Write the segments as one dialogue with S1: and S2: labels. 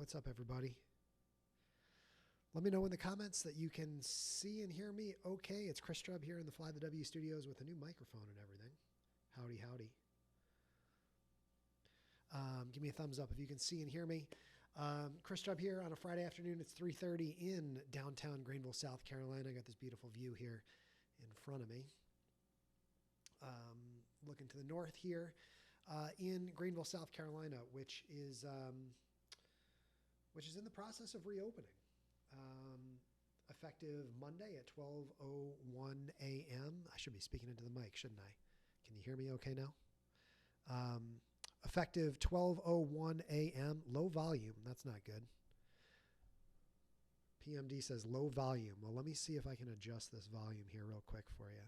S1: What's up, everybody? Let me know in the comments that you can see and hear me okay. It's Chris Strub here in the FlyTheWStudios with a new microphone and everything. Howdy, howdy. Give me a thumbs up if you can see and hear me. Chris Strub here on a Friday afternoon. It's 3:30 in downtown Greenville, South Carolina. I got this beautiful view here in front of me. Looking to the north here in Greenville, South Carolina, which is in the process of reopening. Effective Monday at 12:01 a.m. I should be speaking into the mic, shouldn't I? Can you hear me okay now? Effective 12:01 a.m. Low volume. That's not good. PMD says low volume. Well, let me see if I can adjust this volume here real quick for you.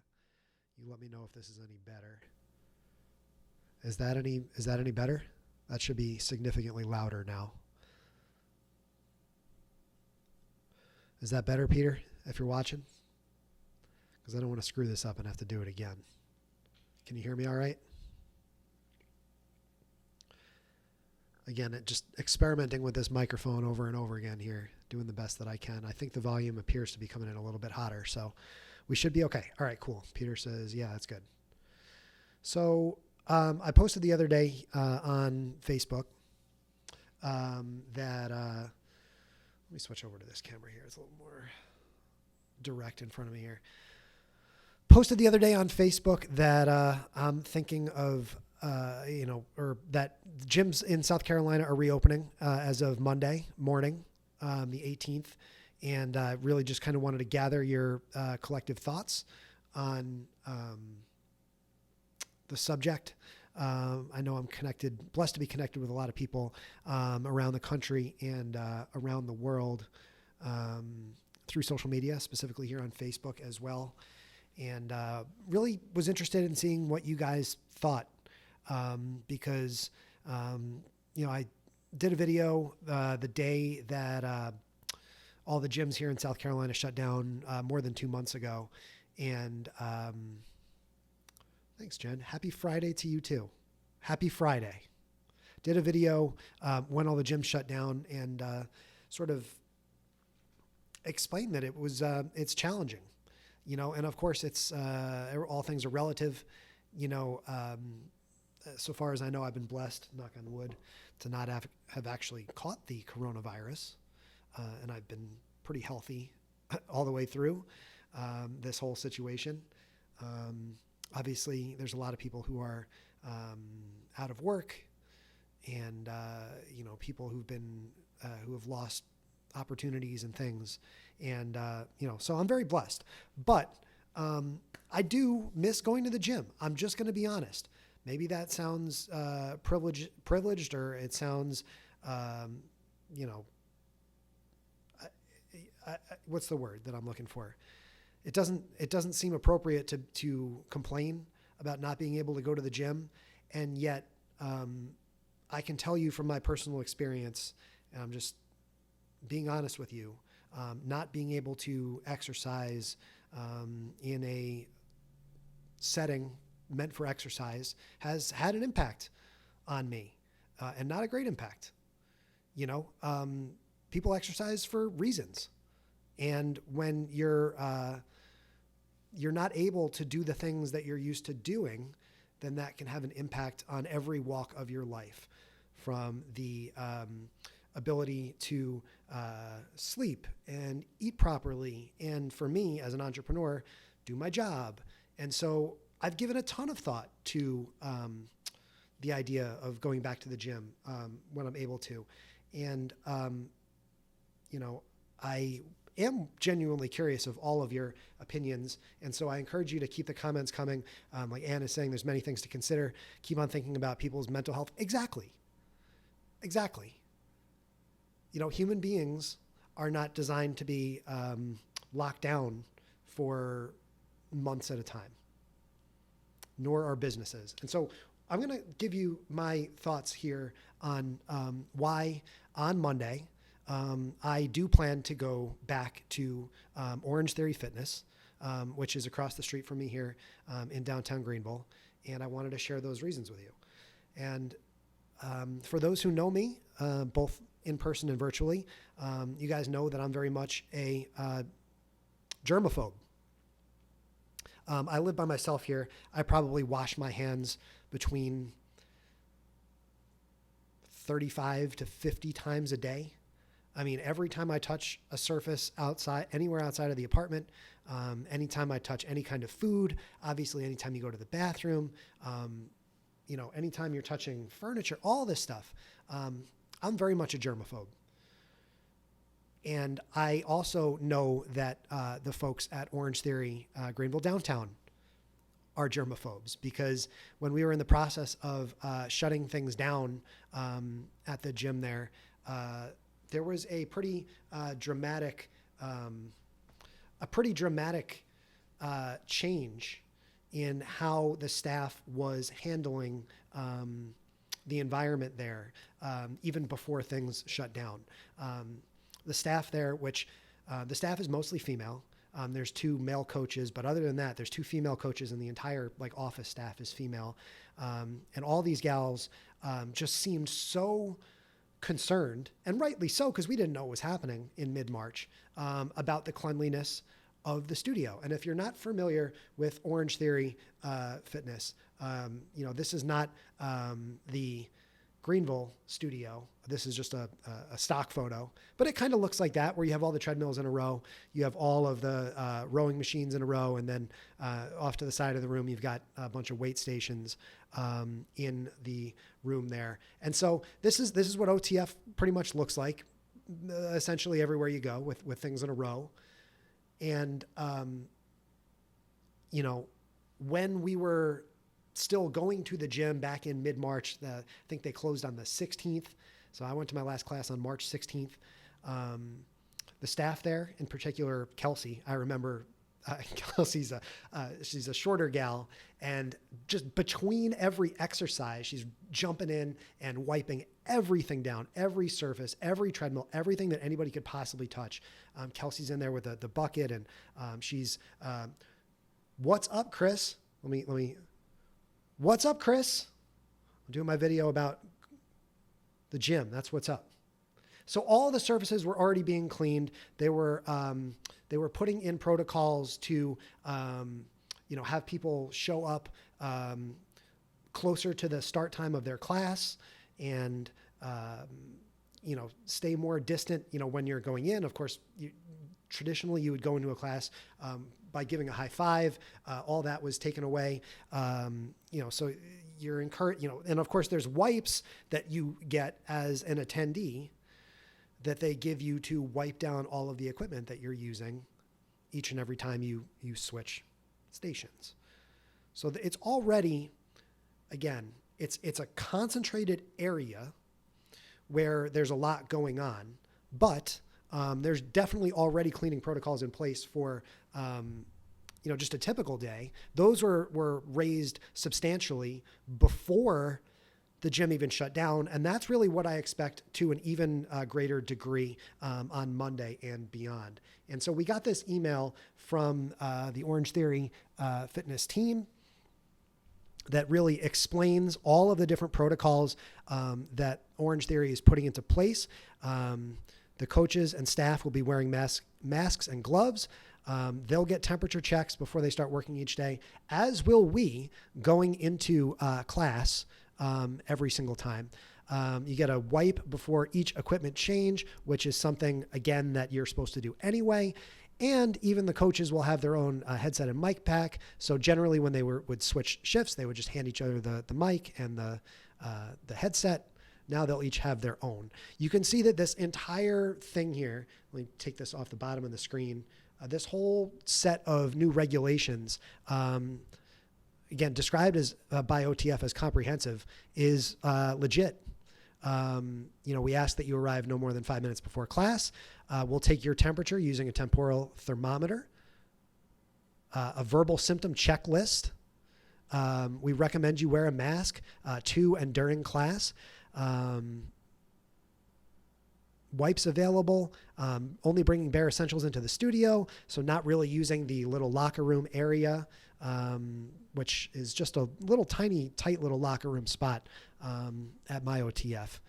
S1: You let me know if this is any better. Is that any better? That should be significantly louder now. Is that better, Peter, if you're watching? Because I don't want to screw this up and have to do it again. Can you hear me all right? Again, just experimenting with this microphone over and over again here, doing the best that I can. I think the volume appears to be coming in a little bit hotter, so we should be okay. All right, cool. Peter says, yeah, that's good. So I posted the other day on Facebook that let me switch over to this camera here. It's a little more direct in front of me here. Posted the other day on Facebook that I'm thinking of, or that gyms in South Carolina are reopening as of Monday morning, the 18th. And really just kind of wanted to gather your collective thoughts on the subject. I know I'm blessed to be connected with a lot of people around the country and around the world through social media, specifically here on Facebook as well. And really was interested in seeing what you guys thought because, I did a video the day that all the gyms here in South Carolina shut down more than 2 months ago. And thanks, Jen. Happy Friday to you too. Happy Friday. Did a video when all the gyms shut down and sort of explained that it's challenging, and of course it's all things are relative, so far as I know, I've been blessed, knock on wood, to not have actually caught the coronavirus. And I've been pretty healthy all the way through this whole situation. Obviously, there's a lot of people who are out of work, and people who have lost opportunities and things, and so I'm very blessed. But I do miss going to the gym. I'm just going to be honest. Maybe that sounds privileged, or it sounds what's the word that I'm looking for? It doesn't seem appropriate to complain about not being able to go to the gym. And yet, I can tell you from my personal experience, and I'm just being honest with you, not being able to exercise in a setting meant for exercise has had an impact on me, and not a great impact. People exercise for reasons. And when you're not able to do the things that you're used to doing, then that can have an impact on every walk of your life, from the ability to sleep and eat properly. And for me as an entrepreneur, do my job. And so I've given a ton of thought to the idea of going back to the gym when I'm able to. And, I am genuinely curious of all of your opinions. And so I encourage you to keep the comments coming. Like Ann is saying, there's many things to consider. Keep on thinking about people's mental health. Exactly. Human beings are not designed to be locked down for months at a time, nor are businesses. And so I'm going to give you my thoughts here on why on Monday I do plan to go back to OrangeTheory Fitness, which is across the street from me here in downtown Greenville. And I wanted to share those reasons with you. And for those who know me, both in person and virtually. You guys know that I'm very much a germaphobe. I live by myself here. I probably wash my hands between 35 to 50 times a day. I mean, every time I touch a surface outside, anywhere outside of the apartment, anytime I touch any kind of food, obviously anytime you go to the bathroom, anytime you're touching furniture, all this stuff, I'm very much a germaphobe. And I also know that the folks at Orange Theory, Greenville Downtown, are germaphobes, because when we were in the process of shutting things down at the gym there was a pretty dramatic change in how the staff was handling the environment there, even before things shut down. The staff there, which the staff is mostly female. There's 2 male coaches, but other than that, there's 2 female coaches, and the entire office staff is female. And all these gals just seemed so concerned, and rightly so, because we didn't know what was happening in mid-March, about the cleanliness of the studio. And if you're not familiar with OrangeTheory Fitness, this is not the Greenville studio. This is just a stock photo, but it kind of looks like that, where you have all the treadmills in a row. You have all of the rowing machines in a row. And then off to the side of the room, you've got a bunch of weight stations in the room there. And so this is what OTF pretty much looks like, essentially everywhere you go, with things in a row. And, when we were still going to the gym back in mid-March, I think they closed on the 16th. So I went to my last class on March 16th. The staff there, in particular, Kelsey, I remember Kelsey's she's a shorter gal, and just between every exercise, she's jumping in and wiping everything down, every surface, every treadmill, everything that anybody could possibly touch. Kelsey's in there with the bucket, and she's, what's up, Chris? Let me, what's up, Chris? I'm doing my video about the gym. That's what's up. So all the surfaces were already being cleaned. They were putting in protocols to, have people show up closer to the start time of their class, and, stay more distant, when you're going in. Of course, traditionally you would go into a class by giving a high five. All that was taken away. So you're encouraged, and of course there's wipes that you get as an attendee that they give you to wipe down all of the equipment that you're using each and every time you switch stations. So it's already, again, it's a concentrated area where there's a lot going on, but there's definitely already cleaning protocols in place for, just a typical day. Those were raised substantially before the gym even shut down. And that's really what I expect to an even greater degree on Monday and beyond. And so we got this email from the OrangeTheory Fitness team that really explains all of the different protocols that OrangeTheory is putting into place. The coaches and staff will be wearing masks and gloves. They'll get temperature checks before they start working each day, as will we going into class every single time. You get a wipe before each equipment change, which is something, again, that you're supposed to do anyway. And even the coaches will have their own headset and mic pack. So generally when they would switch shifts, they would just hand each other the mic and the headset. Now they'll each have their own. You can see that this entire thing here, let me take this off the bottom of the screen, this whole set of new regulations, again, described as by OTF as comprehensive, is legit. We ask that you arrive no more than 5 minutes before class. We'll take your temperature using a temporal thermometer, a verbal symptom checklist. We recommend you wear a mask to and during class. Wipes available, only bringing bare essentials into the studio. So not really using the little locker room area, which is just a little tiny, tight little locker room spot at my OTF.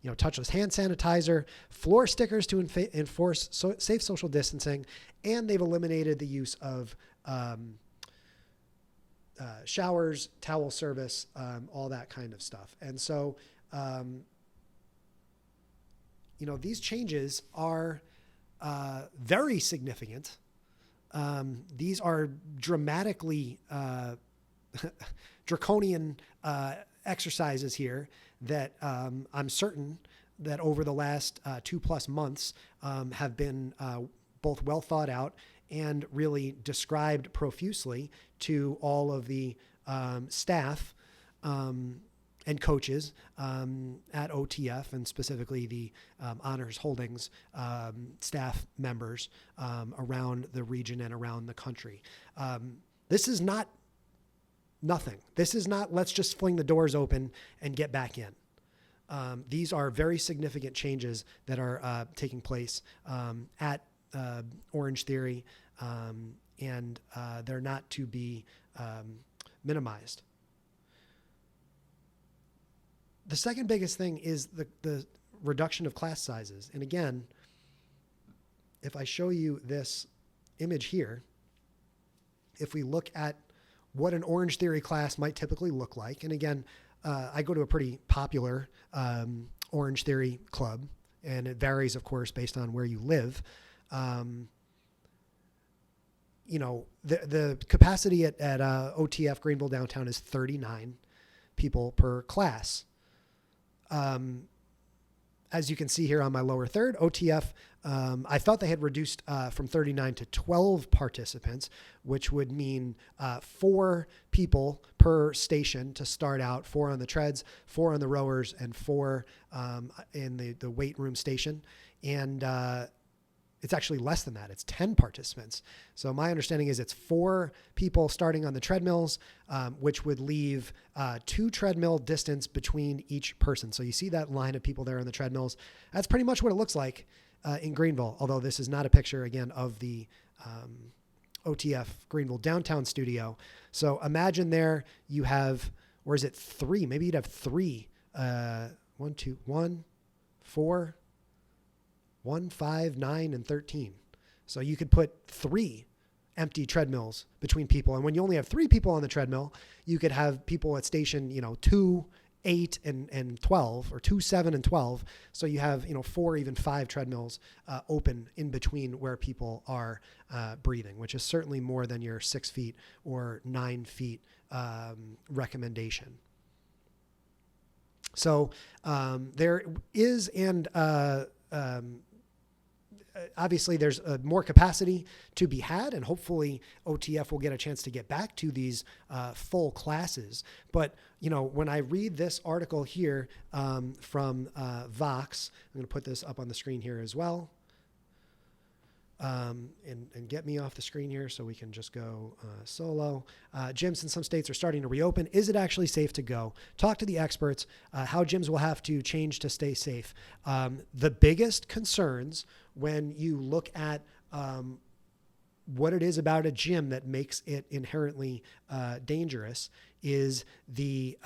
S1: touchless hand sanitizer, floor stickers to enforce safe social distancing, and they've eliminated the use of showers, towel service, all that kind of stuff. And so, these changes are very significant. These are dramatically draconian exercises here that I'm certain that over the last 2+ months have been both well thought out and really described profusely to all of the staff and coaches at OTF, and specifically the Honors Holdings staff members around the region and around the country. This is not nothing. This is not, let's just fling the doors open and get back in. These are very significant changes that are taking place at OrangeTheory, and they're not to be minimized. The second biggest thing is the reduction of class sizes. And again, if I show you this image here, if we look at what an OrangeTheory class might typically look like, and again, I go to a pretty popular OrangeTheory club, and it varies, of course, based on where you live. The capacity at OTF Greenville downtown is 39 people per class. As you can see here on my lower third, OTF, I thought they had reduced from 39 to 12 participants, which would mean 4 people per station to start out, 4 on the treads, 4 on the rowers, and 4 in the weight room station. And it's actually less than that. It's 10 participants. So my understanding is it's 4 people starting on the treadmills, which would leave 2 treadmill distance between each person. So you see that line of people there on the treadmills. That's pretty much what it looks like in Greenville, although this is not a picture, again, of the OTF Greenville downtown studio. So imagine there you have, or is it 3? Maybe you'd have 3. 4, 1, 5, 9, and 13. So you could put 3 empty treadmills between people. And when you only have 3 people on the treadmill, you could have people at station, 2, 8, and 12, or 2, 7, and 12. So you have, 4, even 5 treadmills open in between where people are breathing, which is certainly more than your 6 feet or 9 feet recommendation. So there is, and obviously there's more capacity to be had, and hopefully OTF will get a chance to get back to these full classes. But, when I read this article here from Vox, I'm going to put this up on the screen here as well. And get me off the screen here so we can just go solo. Gyms in some states are starting to reopen. Is it actually safe to go? Talk to the experts, how gyms will have to change to stay safe. The biggest concerns when you look at what it is about a gym that makes it inherently dangerous is the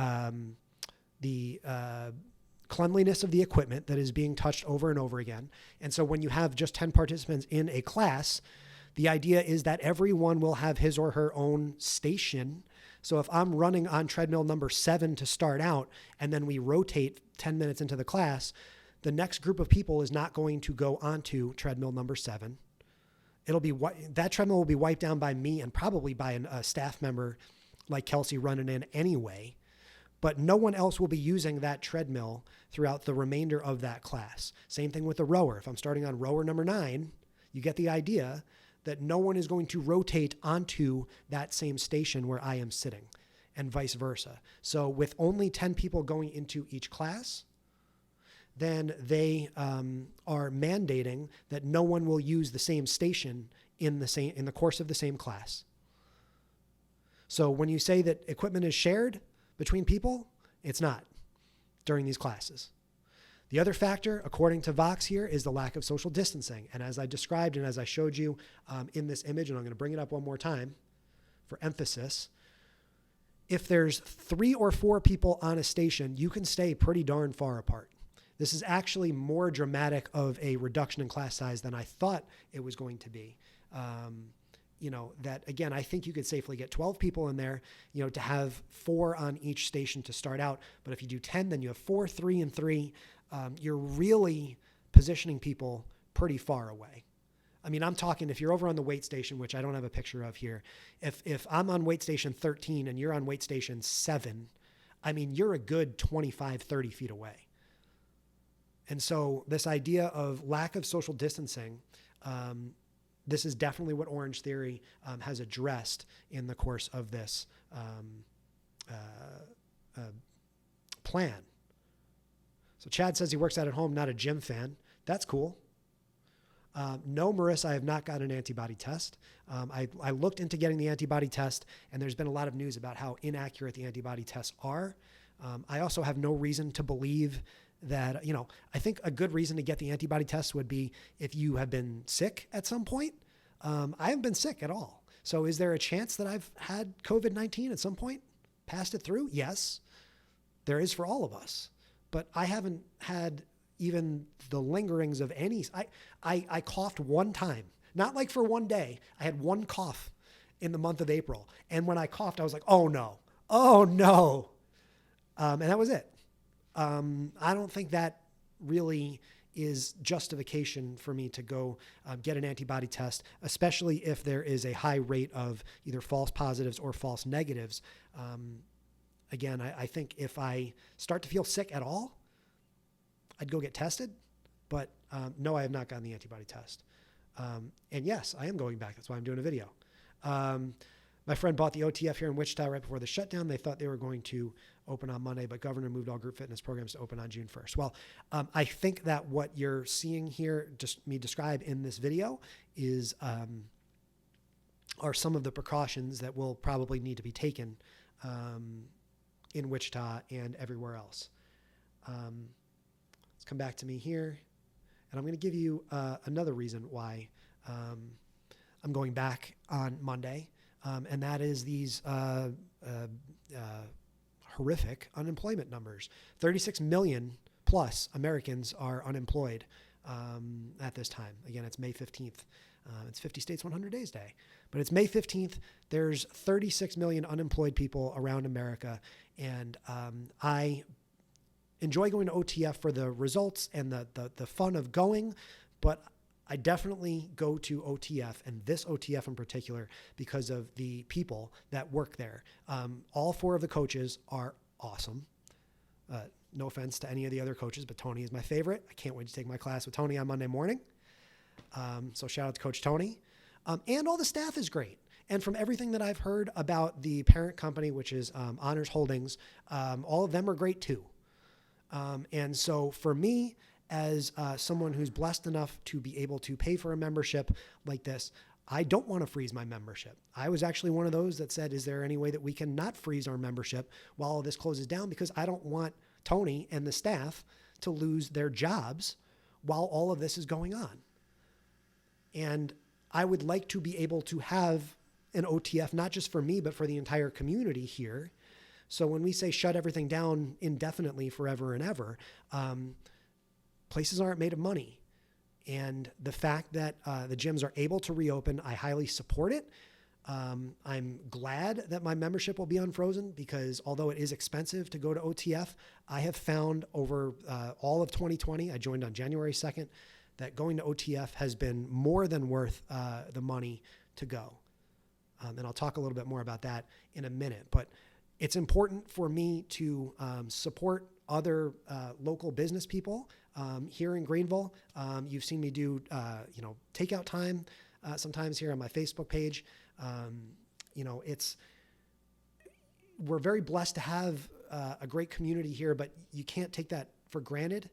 S1: cleanliness of the equipment that is being touched over and over again. And so when you have just 10 participants in a class, the idea is that everyone will have his or her own station. So if I'm running on treadmill number 7 to start out, and then we rotate 10 minutes into the class, the next group of people is not going to go onto treadmill number 7. That treadmill will be wiped down by me and probably by a staff member like Kelsey running in anyway. But no one else will be using that treadmill throughout the remainder of that class. Same thing with the rower. If I'm starting on rower number 9, you get the idea that no one is going to rotate onto that same station where I am sitting, and vice versa. So with only 10 people going into each class, then they are mandating that no one will use the same station in the course of the same class. So when you say that equipment is shared between people, it's not during these classes. The other factor, according to Vox here, is the lack of social distancing. And as I described and as I showed you in this image, and I'm going to bring it up one more time for emphasis, if there's 3 or 4 people on a station, you can stay pretty darn far apart. This is actually more dramatic of a reduction in class size than I thought it was going to be. That again, I think you could safely get 12 people in there, to have 4 on each station to start out. But if you do 10, then you have 4, 3, and 3. You're really positioning people pretty far away. I mean, I'm talking if you're over on the weight station, which I don't have a picture of here. If I'm on weight station 13 and you're on weight station 7, I mean, you're a good 25, 30 feet away. And so this idea of lack of social distancing, this is definitely what Orange Theory has addressed in the course of this plan. So Chad says he works out at home, not a gym fan. That's cool. No, Marissa, I have not got an antibody test. I looked into getting the antibody test, and there's been a lot of news about how inaccurate the antibody tests are. I also have no reason to believe that, I think a good reason to get the antibody test would be if you have been sick at some point. I haven't been sick at all. So is there a chance that I've had COVID-19 at some point? Passed it through? Yes, there is for all of us. But I haven't had even the lingerings of any. I coughed one time, not like for one day. I had one cough in the month of April. And when I coughed, I was like, oh no. And that was it. I don't think that really is justification for me to go get an antibody test, especially if there is a high rate of either false positives or false negatives. Again, I think if I start to feel sick at all, I'd go get tested. But no, I have not gotten the antibody test. And yes, I am going back. That's why I'm doing a video. My friend bought the OTF here in Wichita right before the shutdown. They thought they were going to open on Monday, but Governor moved all group fitness programs to open on June 1st. Well, I think that what you're seeing here, just me describe in this video, is are some of the precautions that will probably need to be taken in Wichita and everywhere else. Let's come back to me here, and I'm going to give you another reason why I'm going back on Monday. And that is these horrific unemployment numbers. 36 million plus Americans are unemployed at this time. Again, it's May 15th. It's 50 States, 100 Days Day. But it's May 15th. There's 36 million unemployed people around America. And I enjoy going to OTF for the results and the fun of going. But I definitely go to OTF, and this OTF in particular, because of the people that work there. All 4 of the coaches are awesome. No offense to any of the other coaches, but Tony is my favorite. I can't wait to take my class with Tony on Monday morning. So shout out to Coach Tony. And all the staff is great. And from everything that I've heard about the parent company, which is Honors Holdings, all of them are great too. And so for me, as someone who's blessed enough to be able to pay for a membership like this, I don't want to freeze my membership. I was actually one of those that said, is there any way that we can not freeze our membership while all this closes down? Because I don't want Tony and the staff to lose their jobs while all of this is going on. And I would like to be able to have an OTF, not just for me, but for the entire community here. So when we say shut everything down indefinitely, forever and ever, places aren't made of money. And the fact that the gyms are able to reopen, I highly support it. I'm glad that my membership will be unfrozen because although it is expensive to go to OTF, I have found over all of 2020, I joined on January 2nd, that going to OTF has been more than worth the money to go. And I'll talk a little bit more about that in a minute. But it's important for me to support other local business people here in Greenville. You've seen me do, takeout time sometimes here on my Facebook page. We're very blessed to have a great community here, but you can't take that for granted.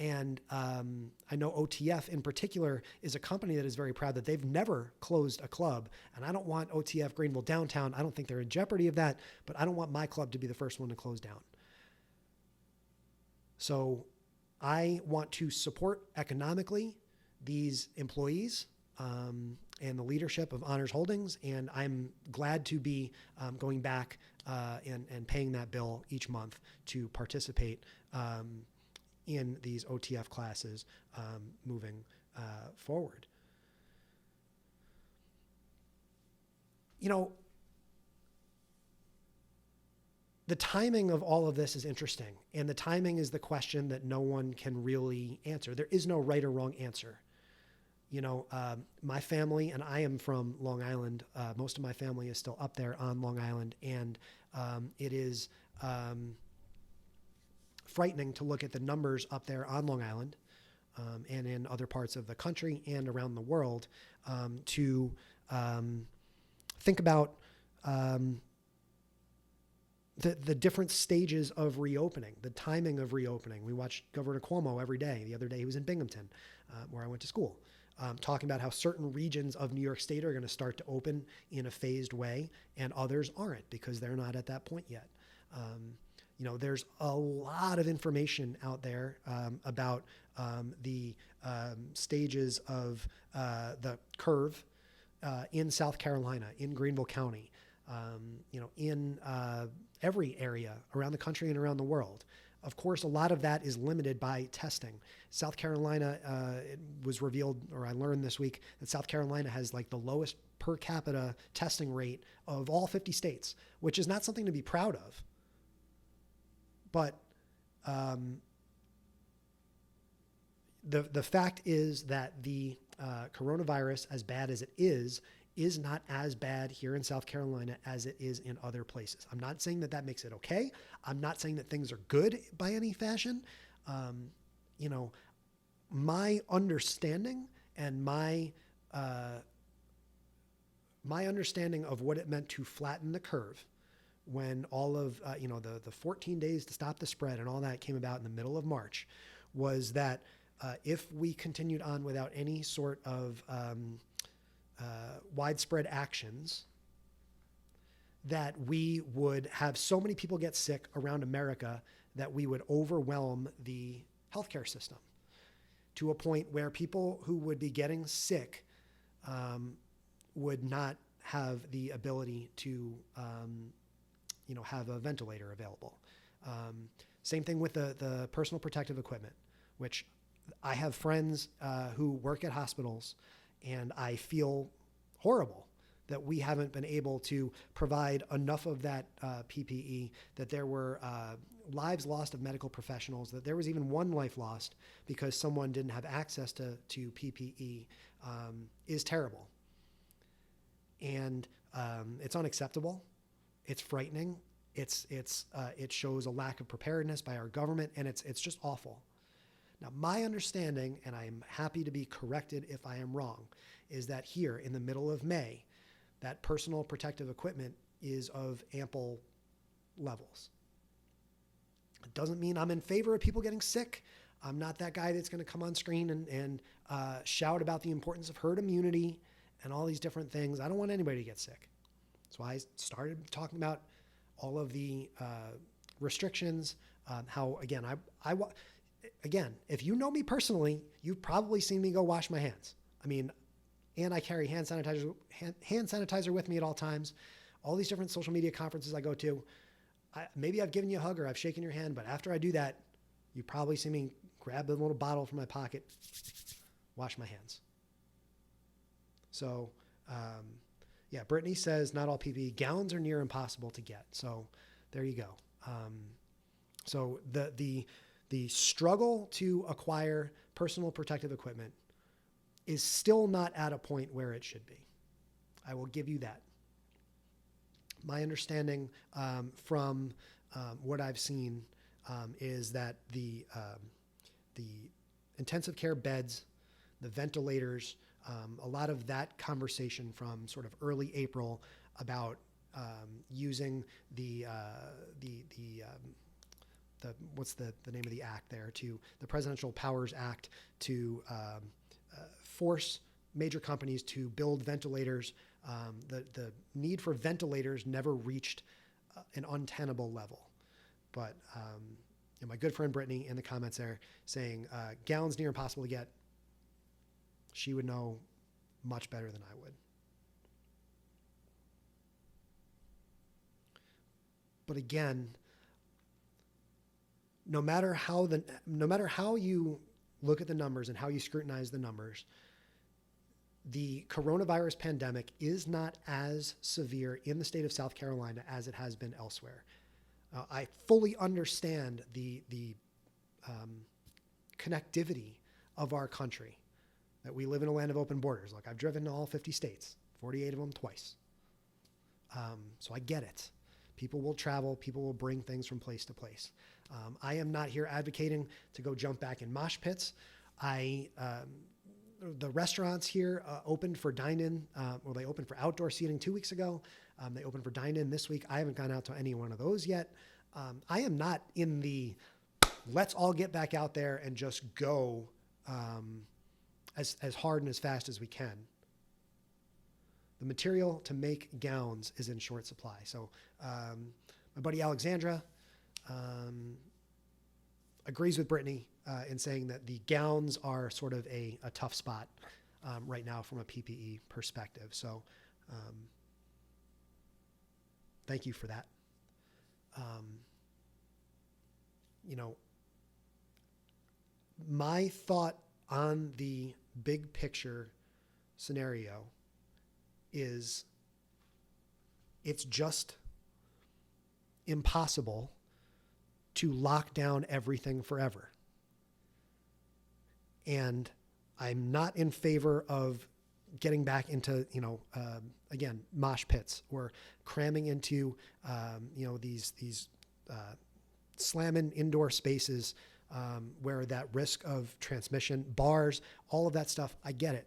S1: And I know OTF in particular is a company that is very proud that they've never closed a club. And I don't want OTF Greenville downtown. I don't think they're in jeopardy of that, but I don't want my club to be the first one to close down. So I want to support economically these employees and the leadership of Honors Holdings. And I'm glad to be going back and paying that bill each month to participate in these OTF classes moving forward. You know, the timing of all of this is interesting, and the timing is the question that no one can really answer. There is no right or wrong answer. You know, my family, and I am from Long Island. Most of my family is still up there on Long Island, and it is frightening to look at the numbers up there on Long Island and in other parts of the country and around the world to think about the different stages of reopening, the timing of reopening. We watched Governor Cuomo every day. The other day he was in Binghamton, where I went to school, talking about how certain regions of New York State are going to start to open in a phased way and others aren't because they're not at that point yet. You know, there's a lot of information out there about the stages of the curve in South Carolina, in Greenville County, you know, in every area around the country and around the world. Of course, a lot of that is limited by testing. South Carolina, it was revealed, or I learned this week, that South Carolina has like the lowest per capita testing rate of all 50 states, which is not something to be proud of. But the fact is that the coronavirus, as bad as it is not as bad here in South Carolina as it is in other places. I'm not saying that that makes it okay. I'm not saying that things are good by any fashion. You know, my understanding and my understanding of what it meant to flatten the curve when all of, you know, the 14 days to stop the spread and all that came about in the middle of March was that if we continued on without any sort of widespread actions, that we would have so many people get sick around America that we would overwhelm the healthcare system to a point where people who would be getting sick would not have the ability to, you know, have a ventilator available. Same thing with the personal protective equipment, which I have friends who work at hospitals, and I feel horrible that we haven't been able to provide enough of that PPE, that there were lives lost of medical professionals, that there was even one life lost because someone didn't have access to PPE, is terrible. And it's unacceptable. It's frightening. It shows a lack of preparedness by our government, and it's just awful. Now, my understanding, and I'm happy to be corrected if I am wrong, is that here in the middle of May, that personal protective equipment is of ample levels. It doesn't mean I'm in favor of people getting sick. I'm not that guy that's going to come on screen and shout about the importance of herd immunity and all these different things. I don't want anybody to get sick. That's why I started talking about all of the restrictions, how, again, again, if you know me personally, you've probably seen me go wash my hands. I mean, and I carry hand sanitizer with me at all times. All these different social media conferences I go to, maybe I've given you a hug or I've shaken your hand, but after I do that, you probably see me grab a little bottle from my pocket, wash my hands. So, yeah, Brittney says not all PPE gowns are near impossible to get. So there you go. So the struggle to acquire personal protective equipment is still not at a point where it should be. I will give you that. My understanding from what I've seen is that the intensive care beds, the ventilators, a lot of that conversation from sort of early April about using the what's the name of the act there, to the Presidential Powers Act to force major companies to build ventilators. The need for ventilators never reached an untenable level. But and my good friend Brittney in the comments there saying gowns near impossible to get. She would know much better than I would. But again, no matter how you look at the numbers and how you scrutinize the numbers, the coronavirus pandemic is not as severe in the state of South Carolina as it has been elsewhere. I fully understand the connectivity of our country, that we live in a land of open borders. Like, I've driven to all 50 states, 48 of them twice. So I get it. People will travel. People will bring things from place to place. I am not here advocating to go jump back in mosh pits. The restaurants here opened for dine-in, or they opened for outdoor seating 2 weeks ago. They opened for dine-in this week. I haven't gone out to any one of those yet. I am not in the let's all get back out there and just go as hard and as fast as we can. The material to make gowns is in short supply. So my buddy Alexandra agrees with Brittney in saying that the gowns are sort of a tough spot right now from a PPE perspective. So thank you for that. My thought on the big picture scenario is it's just impossible to lock down everything forever. And I'm not in favor of getting back into, again, mosh pits or cramming into, these slamming indoor spaces where that risk of transmission, bars, all of that stuff, I get it.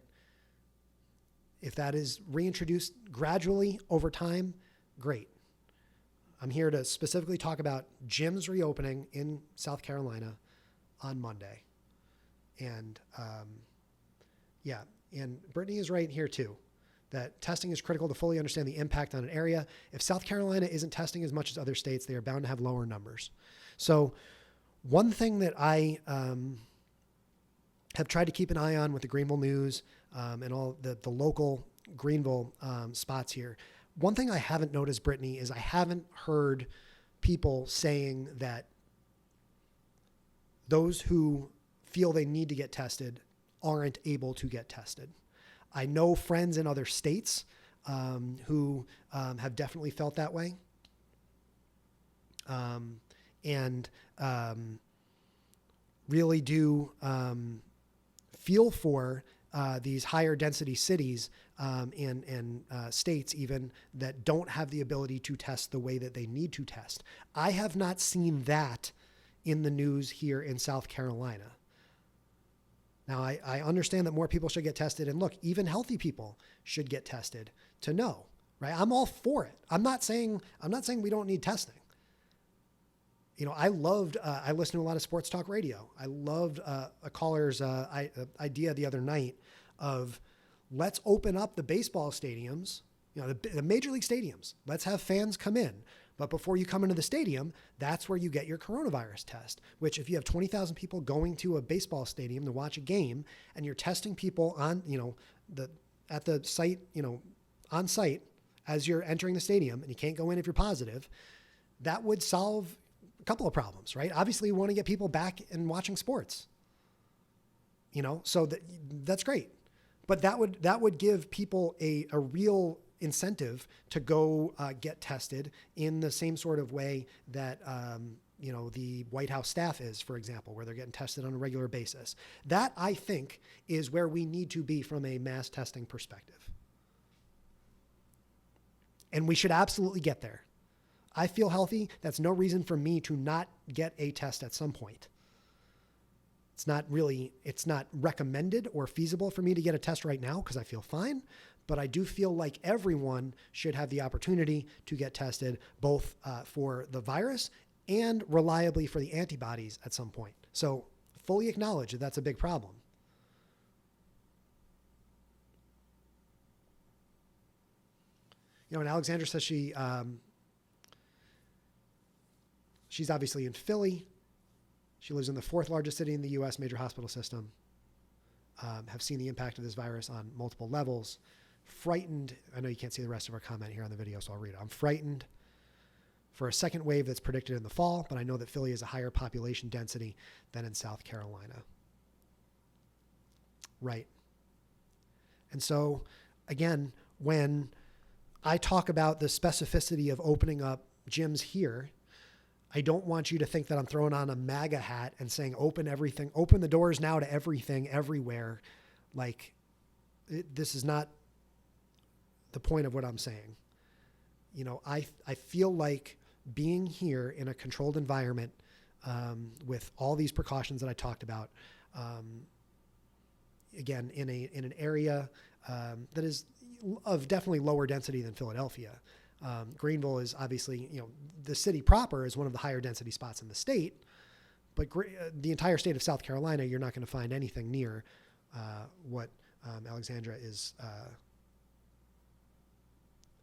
S1: If that is reintroduced gradually over time, great. I'm here to specifically talk about gyms reopening in South Carolina on Monday. And and Brittney is right here too, that testing is critical to fully understand the impact on an area. If South Carolina isn't testing as much as other states, they are bound to have lower numbers. So one thing that I have tried to keep an eye on with the Greenville News and all the local Greenville spots here, one thing I haven't noticed, Brittney, is I haven't heard people saying that those who feel they need to get tested aren't able to get tested. I know friends in other states who have definitely felt that way. And really do feel for these higher density cities and states even that don't have the ability to test the way that they need to test. I have not seen that in the news here in South Carolina. Now, I understand that more people should get tested, and look, even healthy people should get tested to know, right? I'm all for it. I'm not saying we don't need testing. I listen to a lot of sports talk radio. I loved a caller's idea the other night of let's open up the baseball stadiums, the major league stadiums. Let's have fans come in. But before you come into the stadium, that's where you get your coronavirus test, which if you have 20,000 people going to a baseball stadium to watch a game and you're testing people on, at the site, on site as you're entering the stadium and you can't go in if you're positive, that would solve a couple of problems, right? Obviously you want to get people back and watching sports, so that's great. But that would give people a real incentive to go get tested in the same sort of way that, the White House staff is, for example, where they're getting tested on a regular basis. That, I think, is where we need to be from a mass testing perspective. And we should absolutely get there. I feel healthy. That's no reason for me to not get a test at some point. It's not recommended or feasible for me to get a test right now because I feel fine, but I do feel like everyone should have the opportunity to get tested both for the virus and reliably for the antibodies at some point. So fully acknowledge that that's a big problem. And Alexandra says she's obviously in Philly. She lives in the 4th largest city in the U.S. major hospital system. Have seen the impact of this virus on multiple levels. Frightened. I know you can't see the rest of our comment here on the video, so I'll read it. I'm frightened for a second wave that's predicted in the fall, but I know that Philly has a higher population density than in South Carolina. Right. And so, again, when I talk about the specificity of opening up gyms here, I don't want you to think that I'm throwing on a MAGA hat and saying, open everything, open the doors now to everything, everywhere. Like, this is not the point of what I'm saying. You know, I feel like being here in a controlled environment with all these precautions that I talked about, again, in an area that is of definitely lower density than Philadelphia. Greenville is obviously, you know, the city proper is one of the higher density spots in the state, but the entire state of South Carolina, you're not going to find anything near what Alexandra is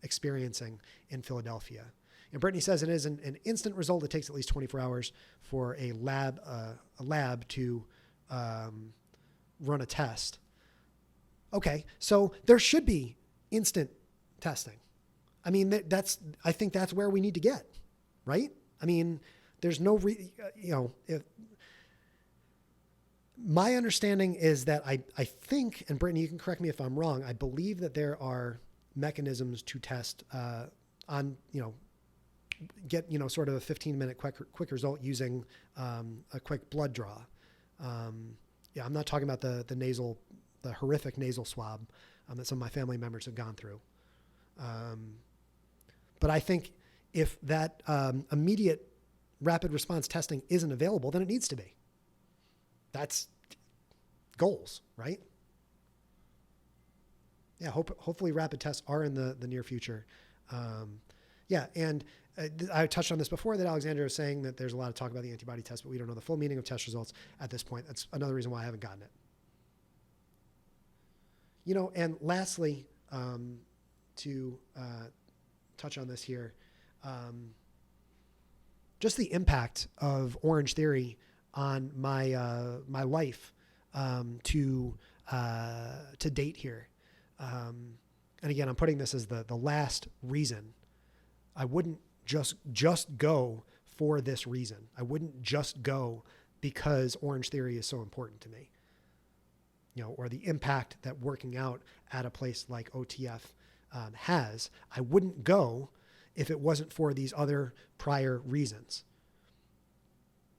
S1: experiencing in Philadelphia. And Brittney says it is an instant result. It takes at least 24 hours for a lab to run a test. Okay, so there should be instant testing. I mean, I think that's where we need to get, right? I mean, there's no, if my understanding is that I think, and Brittney, you can correct me if I'm wrong, I believe that there are mechanisms to test on, get, sort of a 15-minute quick result using a quick blood draw. Yeah, I'm not talking about the horrific nasal swab that some of my family members have gone through. But I think if that immediate rapid response testing isn't available, then it needs to be. That's goals, right? Yeah, hopefully rapid tests are in the near future. Yeah, and I touched on this before, that Alexandra was saying that there's a lot of talk about the antibody test, but we don't know the full meaning of test results at this point. That's another reason why I haven't gotten it. And lastly, to touch on this here, just the impact of OrangeTheory on my life to date here. And again, I'm putting this as the last reason. I wouldn't just go for this reason. I wouldn't just go because OrangeTheory is so important to me, or the impact that working out at a place like OTF has. I wouldn't go if it wasn't for these other prior reasons,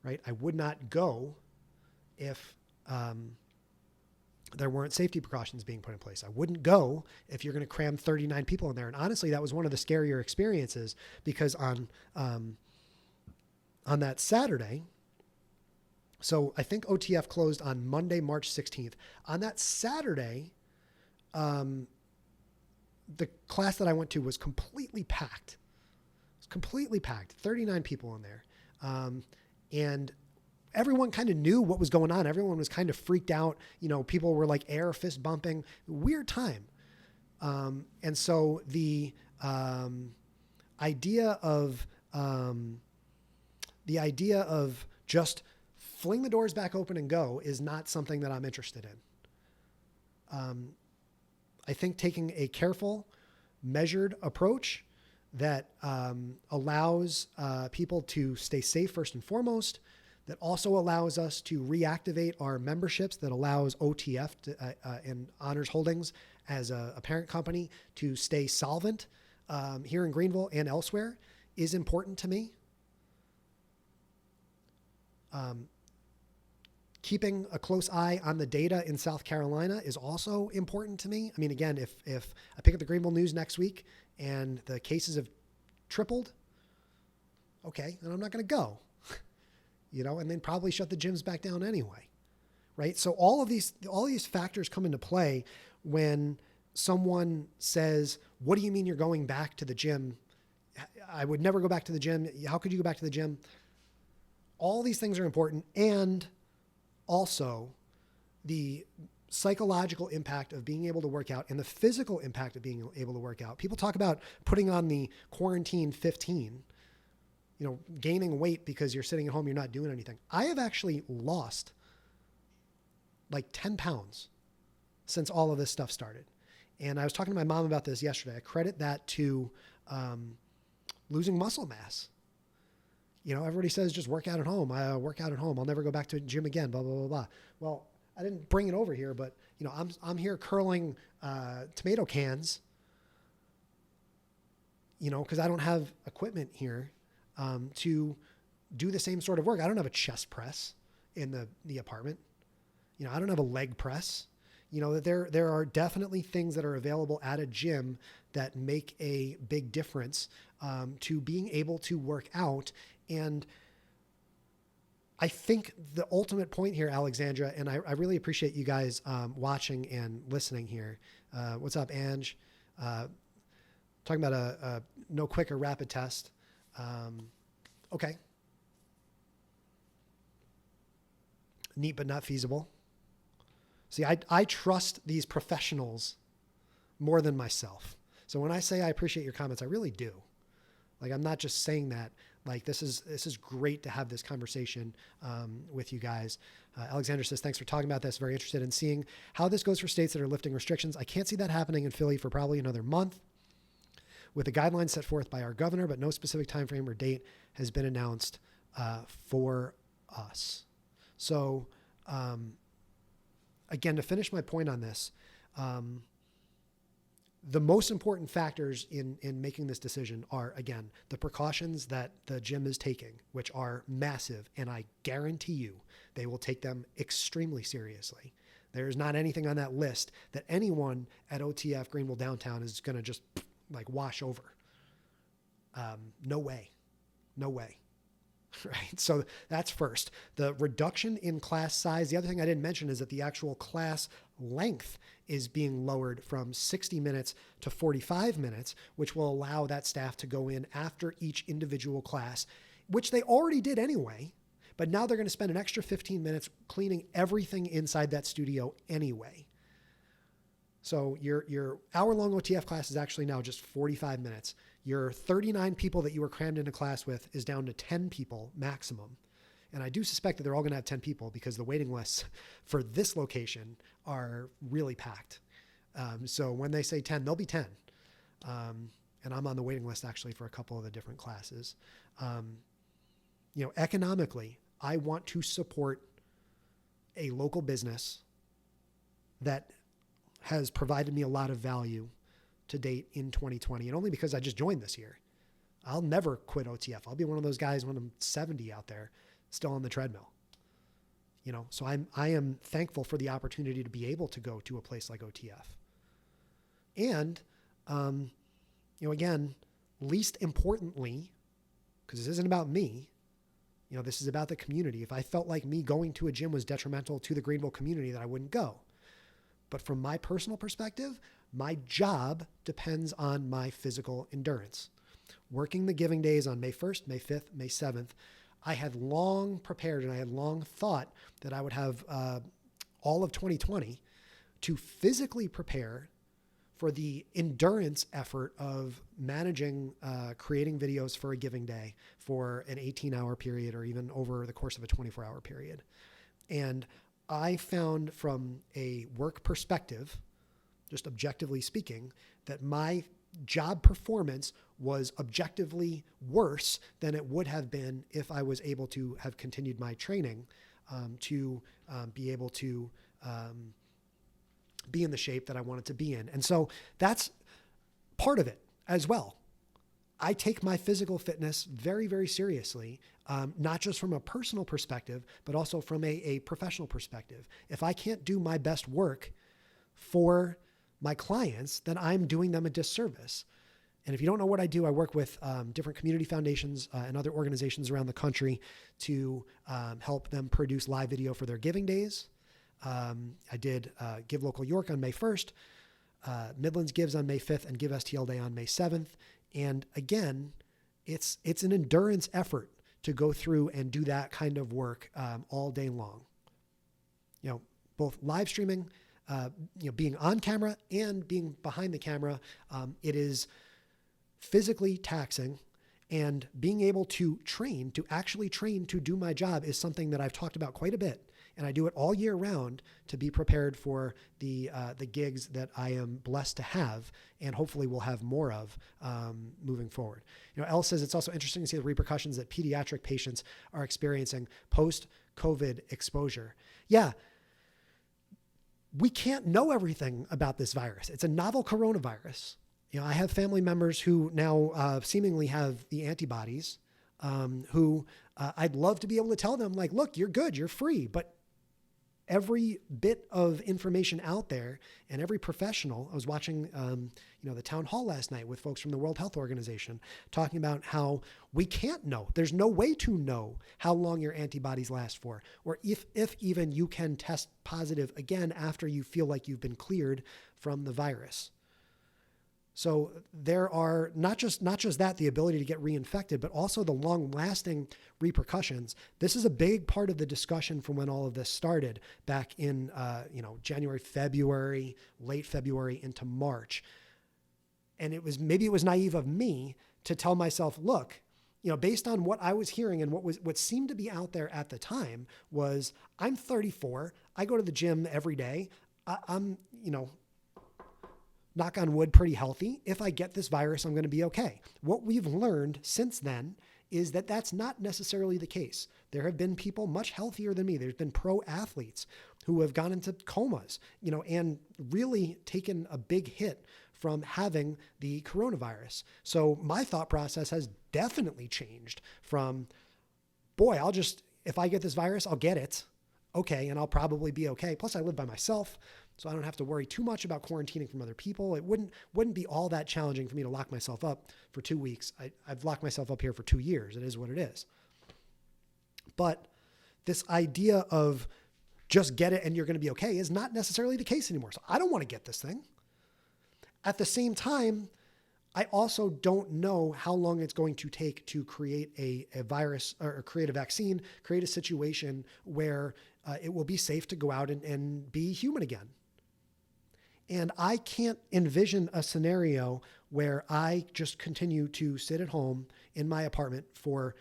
S1: right? I would not go if there weren't safety precautions being put in place. I wouldn't go if you're going to cram 39 people in there. And honestly, that was one of the scarier experiences, because on that Saturday, so I think OTF closed on Monday, March 16th. On that Saturday, the class that I went to was completely packed. It was completely packed, 39 people in there. And everyone kind of knew what was going on. Everyone was kind of freaked out. People were like air fist bumping. Weird time. And so the idea of just fling the doors back open and go is not something that I'm interested in. I think taking a careful, measured approach that allows people to stay safe first and foremost, that also allows us to reactivate our memberships, that allows OTF and Honors Holdings as a parent company to stay solvent here in Greenville and elsewhere, is important to me. Keeping a close eye on the data in South Carolina is also important to me. I mean, again, if I pick up the Greenville News next week and the cases have tripled, okay, then I'm not going to go, and then probably shut the gyms back down anyway, right? So all these factors come into play when someone says, what do you mean you're going back to the gym? I would never go back to the gym. How could you go back to the gym? All these things are important. And also the psychological impact of being able to work out and the physical impact of being able to work out. People talk about putting on the quarantine 15, gaining weight because you're sitting at home, you're not doing anything. I have actually lost like 10 pounds since all of this stuff started. And I was talking to my mom about this yesterday. I credit that to losing muscle mass. Everybody says just work out at home. I work out at home. I'll never go back to a gym again, blah, blah, blah, blah. Well, I didn't bring it over here, but I'm here curling tomato cans, because I don't have equipment here to do the same sort of work. I don't have a chest press in the apartment. I don't have a leg press. There are definitely things that are available at a gym that make a big difference to being able to work out. And I think the ultimate point here, Alexandra, and I really appreciate you guys watching and listening here. What's up, Ange? Talking about a no quick or rapid test. Okay. Neat, but not feasible. See, I trust these professionals more than myself. So when I say I appreciate your comments, I really do. Like, I'm not just saying that. Like, this is great to have this conversation with you guys. Alexander says, thanks for talking about this. Very interested in seeing how this goes for states that are lifting restrictions. I can't see that happening in Philly for probably another month with the guidelines set forth by our governor, but no specific time frame or date has been announced for us. So, again, to finish my point on this, the most important factors in making this decision are, again, the precautions that the gym is taking, which are massive. And I guarantee you they will take them extremely seriously. There's not anything on that list that anyone at OTF Greenville Downtown is going to just wash over. No way. No way. Right. So that's first. The reduction in class size. The other thing I didn't mention is that the actual class length is being lowered from 60 minutes to 45 minutes, which will allow that staff to go in after each individual class, which they already did anyway. But now they're going to spend an extra 15 minutes cleaning everything inside that studio anyway. So your hour-long OTF class is actually now just 45 minutes. Your 39 people that you were crammed into class with is down to 10 people maximum. And I do suspect that they're all going to have 10 people because the waiting lists for this location are really packed. So when they say 10, they'll be 10. And I'm on the waiting list actually for a couple of the different classes. Economically, I want to support a local business that has provided me a lot of value to date in 2020, and only because I just joined this year. I'll never quit OTF. I'll be one of those guys when I'm 70 out there still on the treadmill. So I am thankful for the opportunity to be able to go to a place like OTF. And, again, least importantly, because this isn't about me, this is about the community. If I felt like me going to a gym was detrimental to the Greenville community, then I wouldn't go. But from my personal perspective, my job depends on my physical endurance. Working the giving days on May 1st, May 5th, May 7th, I had long prepared and I had long thought that I would have all of 2020 to physically prepare for the endurance effort of managing, creating videos for a giving day for an 18-hour period or even over the course of a 24-hour period. And I found from a work perspective, just objectively speaking, that my job performance was objectively worse than it would have been if I was able to have continued my training to be able to be in the shape that I wanted to be in. And so that's part of it as well. I take my physical fitness very, very seriously, not just from a personal perspective, but also from a professional perspective. If I can't do my best work for my clients, then I'm doing them a disservice. And if you don't know what I do, I work with different community foundations and other organizations around the country to help them produce live video for their giving days. I did Give Local York on May 1st, Midlands Gives on May 5th, and Give STL Day on May 7th. And again, it's an endurance effort to go through and do that kind of work all day long. Both live streaming, being on camera and being behind the camera, it is physically taxing, and being able to actually train to do my job is something that I've talked about quite a bit. And I do it all year round to be prepared for the gigs that I am blessed to have, and hopefully will have more of moving forward. Elle says it's also interesting to see the repercussions that pediatric patients are experiencing post-COVID exposure. Yeah, we can't know everything about this virus. It's a novel coronavirus. I have family members who now seemingly have the antibodies, who I'd love to be able to tell them, like, look, you're good, you're free. But every bit of information out there and every professional, I was watching, the town hall last night with folks from the World Health Organization talking about how we can't know. There's no way to know how long your antibodies last for, or if even you can test positive again after you feel like you've been cleared from the virus. So there are not just that, the ability to get reinfected, but also the long-lasting repercussions. This is a big part of the discussion from when all of this started back in January, February, late February into March. And it was naive of me to tell myself, look, based on what I was hearing and what seemed to be out there at the time was, I'm 34, I go to the gym every day, I'm knock on wood, pretty healthy. If I get this virus, I'm going to be okay. What we've learned since then is that that's not necessarily the case. There have been people much healthier than me. There's been pro athletes who have gone into comas, and really taken a big hit from having the coronavirus. So my thought process has definitely changed from, boy, if I get this virus, I'll get it. Okay. And I'll probably be okay. Plus I live by myself, so I don't have to worry too much about quarantining from other people. It wouldn't be all that challenging for me to lock myself up for 2 weeks. I've locked myself up here for 2 years. It is what it is. But this idea of just get it and you're going to be okay is not necessarily the case anymore. So I don't want to get this thing. At the same time, I also don't know how long it's going to take to create a virus or create a vaccine, create a situation where it will be safe to go out and be human again. And I can't envision a scenario where I just continue to sit at home in my apartment for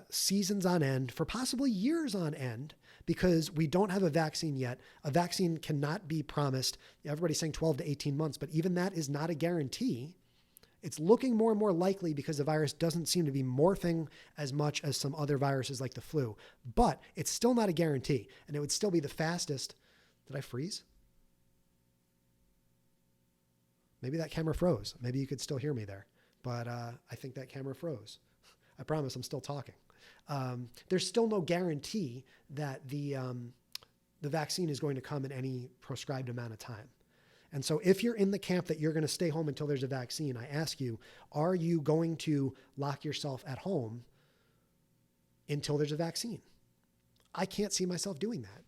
S1: seasons on end, for possibly years on end, because we don't have a vaccine yet. A vaccine cannot be promised. Everybody's saying 12 to 18 months, but even that is not a guarantee. It's looking more and more likely because the virus doesn't seem to be morphing as much as some other viruses like the flu, but it's still not a guarantee. And it would still be the fastest. Did I freeze? Maybe that camera froze. Maybe you could still hear me there, but I think that camera froze. I promise I'm still talking. There's still no guarantee that the vaccine is going to come in any prescribed amount of time. And so if you're in the camp that you're going to stay home until there's a vaccine, I ask you, are you going to lock yourself at home until there's a vaccine? I can't see myself doing that.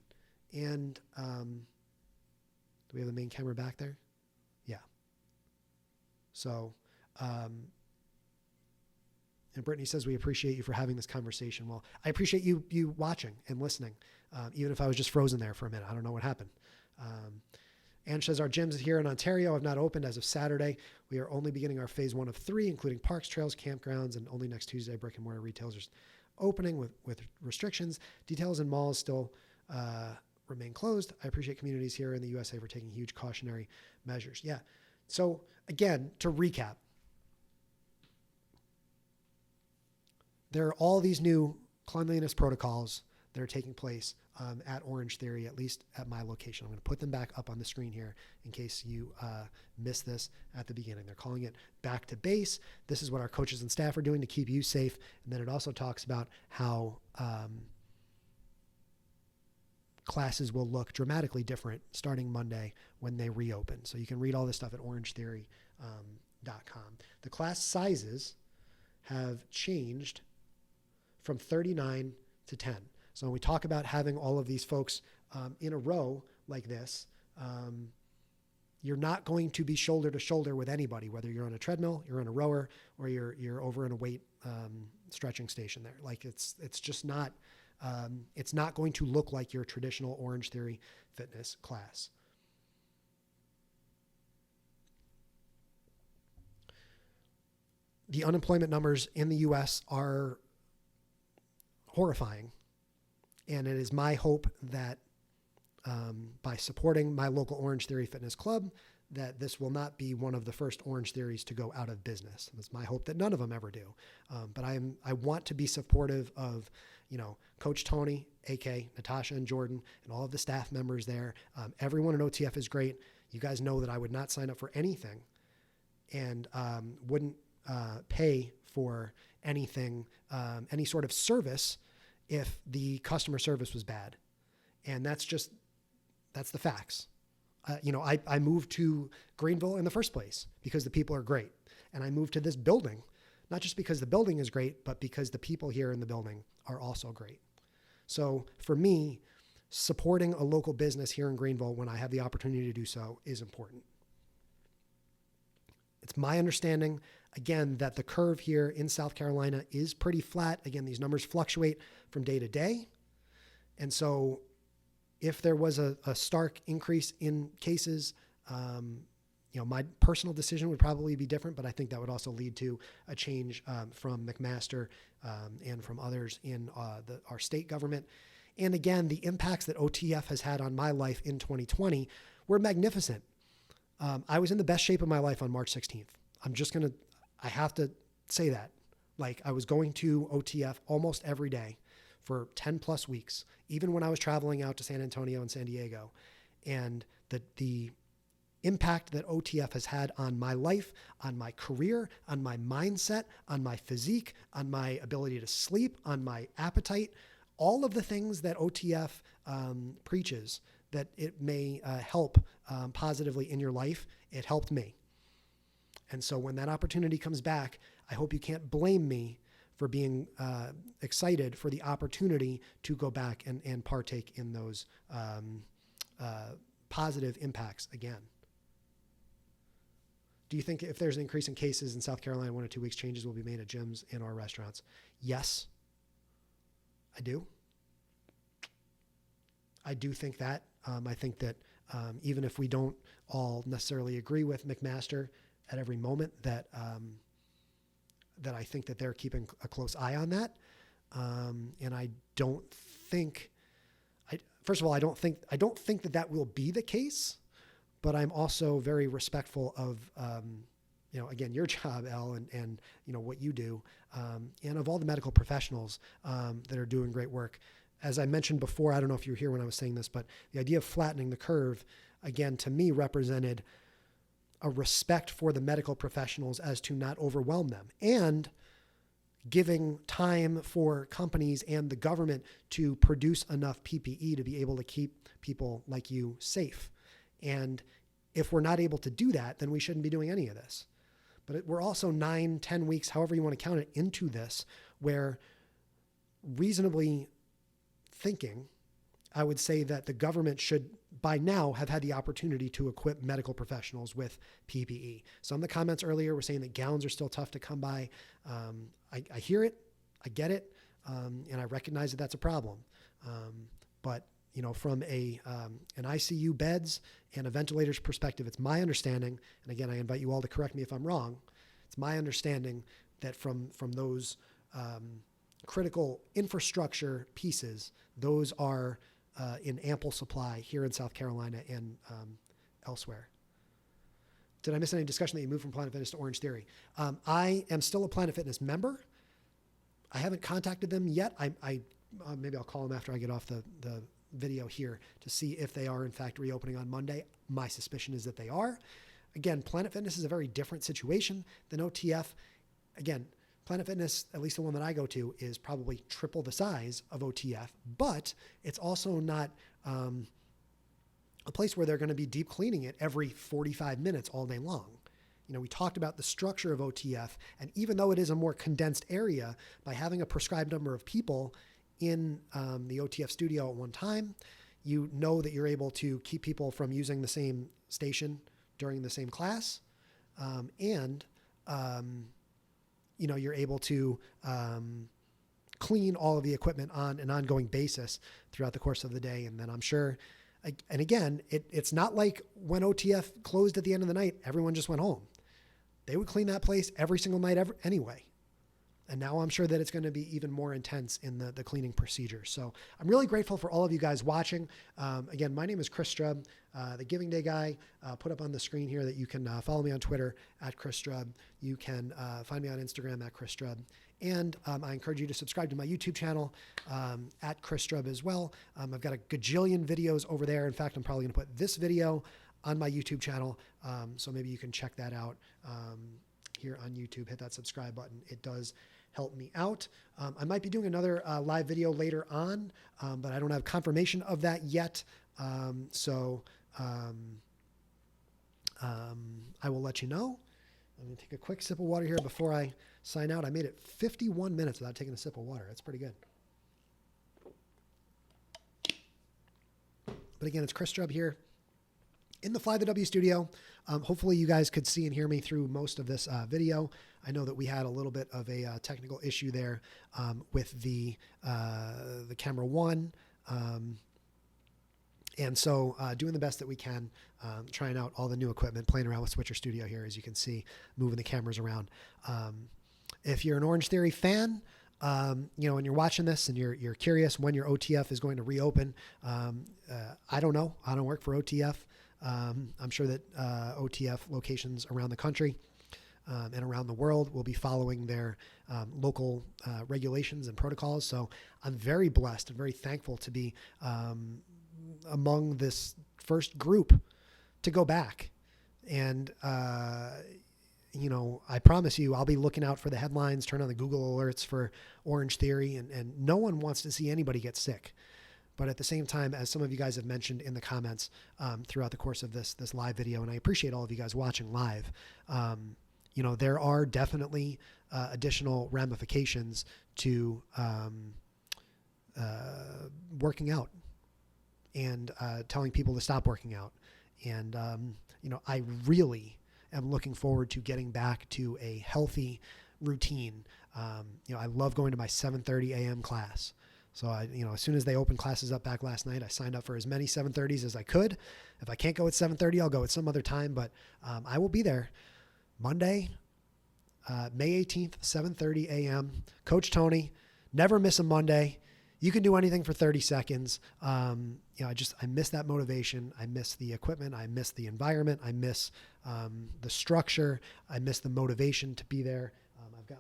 S1: And do we have the main camera back there? Yeah. So, and Brittney says, we appreciate you for having this conversation. Well, I appreciate you watching and listening, even if I was just frozen there for a minute. I don't know what happened. Anne says, our gyms here in Ontario have not opened as of Saturday. We are only beginning our phase 1 of 3, including parks, trails, campgrounds, and only next Tuesday, brick and mortar retailers are opening with restrictions. Details in malls still remain closed. I appreciate communities here in the USA for taking huge cautionary measures. Yeah. So again, to recap, there are all these new cleanliness protocols that are taking place at OrangeTheory, at least at my location. I'm going to put them back up on the screen here in case you missed this at the beginning. They're calling it back to base. This is what our coaches and staff are doing to keep you safe. And then it also talks about how classes will look dramatically different starting Monday when they reopen. So you can read all this stuff at OrangeTheory.com. The class sizes have changed from 39 to 10. So when we talk about having all of these folks in a row like this, you're not going to be shoulder to shoulder with anybody, whether you're on a treadmill, you're on a rower, or you're over in a weight stretching station there. Like it's just not, it's not going to look like your traditional OrangeTheory Fitness class. The unemployment numbers in the U.S. are horrifying. And it is my hope that by supporting my local OrangeTheory Fitness Club, that this will not be one of the first OrangeTheories to go out of business. It's my hope that none of them ever do. But I want to be supportive of, Coach Tony, AK, Natasha and Jordan, and all of the staff members there. Everyone in OTF is great. You guys know that I would not sign up for anything and wouldn't pay for anything, any sort of service if the customer service was bad. And that's the facts. I moved to Greenville in the first place because the people are great. And I moved to this building, not just because the building is great, but because the people here in the building are also great. So for me, supporting a local business here in Greenville when I have the opportunity to do so is important. It's my understanding, again, that the curve here in South Carolina is pretty flat. Again, these numbers fluctuate from day to day. And so if there was a stark increase in cases, my personal decision would probably be different, but I think that would also lead to a change from McMaster and from others in our state government. And again, the impacts that OTF has had on my life in 2020 were magnificent. I was in the best shape of my life on March 16th. I have to say that. Like, I was going to OTF almost every day for 10 plus weeks, even when I was traveling out to San Antonio and San Diego. And the impact that OTF has had on my life, on my career, on my mindset, on my physique, on my ability to sleep, on my appetite, all of the things that OTF preaches that it may help positively in your life, it helped me. And so when that opportunity comes back, I hope you can't blame me for being excited for the opportunity to go back and partake in those positive impacts again. Do you think if there's an increase in cases in South Carolina, 1 or 2 weeks, changes will be made at gyms and or restaurants? Yes, I do. I do think that. I think that even if we don't all necessarily agree with McMaster at every moment, that I think that they're keeping a close eye on that. And I don't think, first of all, I don't think that will be the case, but I'm also very respectful of, again, your job, Elle, and what you do, and of all the medical professionals that are doing great work. As I mentioned before, I don't know if you were here when I was saying this, but the idea of flattening the curve, again, to me represented a respect for the medical professionals as to not overwhelm them, and giving time for companies and the government to produce enough PPE to be able to keep people like you safe. And if we're not able to do that, then we shouldn't be doing any of this. But we're also 9, 10 weeks, however you want to count it, into this, where reasonably thinking, I would say that the government should by now have had the opportunity to equip medical professionals with PPE. Some of the comments earlier were saying that gowns are still tough to come by. I hear it, I get it, and I recognize that that's a problem. But from an ICU beds and a ventilator's perspective, it's my understanding, and again, I invite you all to correct me if I'm wrong, it's my understanding that from those critical infrastructure pieces, those are in ample supply here in South Carolina and elsewhere. Did I miss any discussion that you moved from Planet Fitness to OrangeTheory? I am still a Planet Fitness member. I haven't contacted them yet. I maybe I'll call them after I get off the video here to see if they are in fact reopening on Monday. My suspicion is that they are. Again, Planet Fitness is a very different situation than OTF. Again, Planet Fitness, at least the one that I go to, is probably triple the size of OTF, but it's also not a place where they're going to be deep cleaning it every 45 minutes all day long. We talked about the structure of OTF, and even though it is a more condensed area, by having a prescribed number of people in the OTF studio at one time, you know that you're able to keep people from using the same station during the same class, and you're able to clean all of the equipment on an ongoing basis throughout the course of the day. And then I'm sure, and again, it's not like when OTF closed at the end of the night, everyone just went home. They would clean that place every single night anyway. And now I'm sure that it's going to be even more intense in the cleaning procedure. So I'm really grateful for all of you guys watching. Again, my name is Chris Strub, the Giving Day guy. Put up on the screen here that you can follow me on Twitter at Chris Strub. You can find me on Instagram at Chris Strub. And I encourage you to subscribe to my YouTube channel at Chris Strub as well. I've got a gajillion videos over there. In fact, I'm probably going to put this video on my YouTube channel. So maybe you can check that out here on YouTube. Hit that subscribe button. It does help me out. I might be doing another live video later on, but I don't have confirmation of that yet. I will let you know. I'm going to take a quick sip of water here before I sign out. I made it 51 minutes without taking a sip of water. That's pretty good. But again, it's Chris Strub here in the FlyTheWStudio. Hopefully you guys could see and hear me through most of this video. I know that we had a little bit of a technical issue there with the camera one. And so doing the best that we can, trying out all the new equipment, playing around with Switcher Studio here, as you can see, moving the cameras around. If you're an Orange Theory fan, and you're watching this and you're curious when your OTF is going to reopen, I don't know. I don't work for OTF. I'm sure that OTF locations around the country and around the world will be following their local regulations and protocols. So I'm very blessed and very thankful to be among this first group to go back. And, I promise you, I'll be looking out for the headlines, turn on the Google alerts for Orange Theory, and no one wants to see anybody get sick. But at the same time, as some of you guys have mentioned in the comments throughout the course of this live video, and I appreciate all of you guys watching live, there are definitely additional ramifications to working out and telling people to stop working out. And, I really am looking forward to getting back to a healthy routine. I love going to my 7:30 a.m. class. So as soon as they opened classes up back last night, I signed up for as many 7:30s as I could. If I can't go at 7:30, I'll go at some other time, but I will be there Monday, May 18th, 7:30 a.m. Coach Tony, never miss a Monday. You can do anything for 30 seconds. I miss that motivation. I miss the equipment. I miss the environment. I miss the structure. I miss the motivation to be there. I've got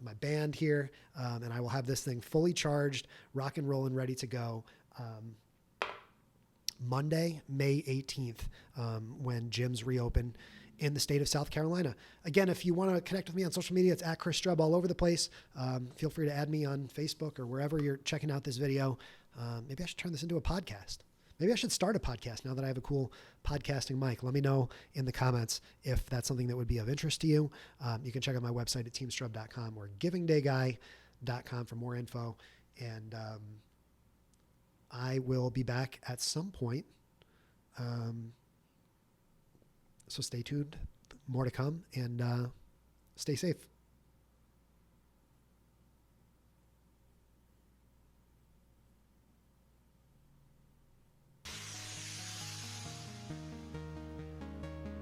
S1: my band here, and I will have this thing fully charged, rock and roll, and ready to go Monday, May 18th, when gyms reopen in the state of South Carolina. Again, if you want to connect with me on social media, it's at Chris Strub all over the place. Feel free to add me on Facebook or wherever you're checking out this video. Maybe I should turn this into a podcast. Maybe I should start a podcast now that I have a cool podcasting mic. Let me know in the comments if that's something that would be of interest to you. You can check out my website at teamstrub.com or givingdayguy.com for more info. And I will be back at some point. So stay tuned. More to come, and stay safe.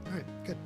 S1: All right, good.